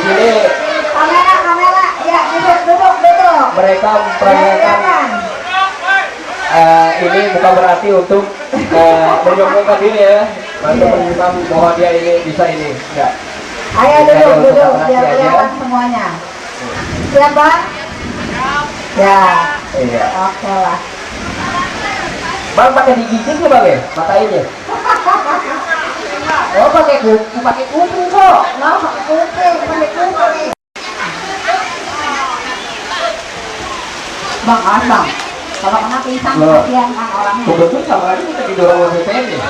Ini kamera, ya duduk. mereka memperagakan ini bukan berarti untuk menyombongkan diri ya, untuk menunjukkan bahwa dia ini bisa ini, enggak. Ayo duduk, biar kelihatan semuanya. Siap Bang? Ya. Iya. Oke lah. Bang pakai digigit ya Bang ya, matanya. Oh pakai kuping kok. Nah, pakai kuping. Bang, awas Bang. Kalau kena pingsan kasihan kan orangnya. Kebetulan sama aja kita didorong sama BPN nih.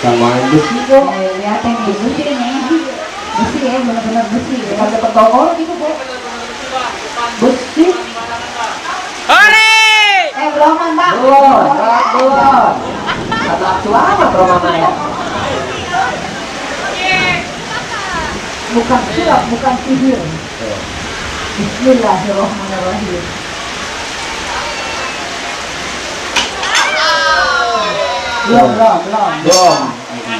Sama besi kok. Lihat yang besi ini. Besi ya, benar-benar besi. Bukan dapat toko gitu kok. Besi. Belum Bang. Belum. Anak selamat romananya. Bukan sulap, bukan sihir. Bismillahirrahmanirrahim. Belum.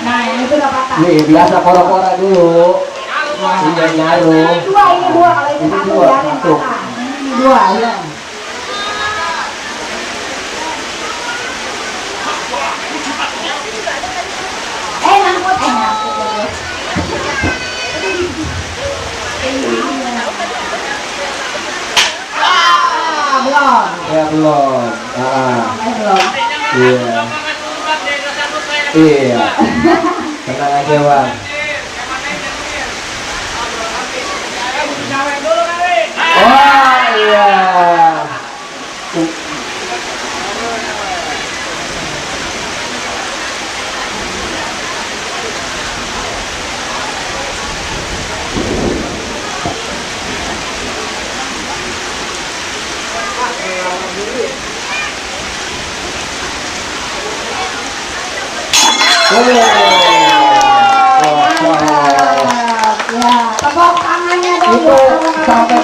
Nah, ini tuh udah patah. Nih, biasa kora-kora dulu. Ini nyaru. Dua, kalau ini satu biarin patah. Ini dua, ya. Nyangkut. Belum. Ya belum. Belum. Iya. Iya. Tenang aja Bang. Oh iya. Ya, tepuk tangannya dong. Itu sampai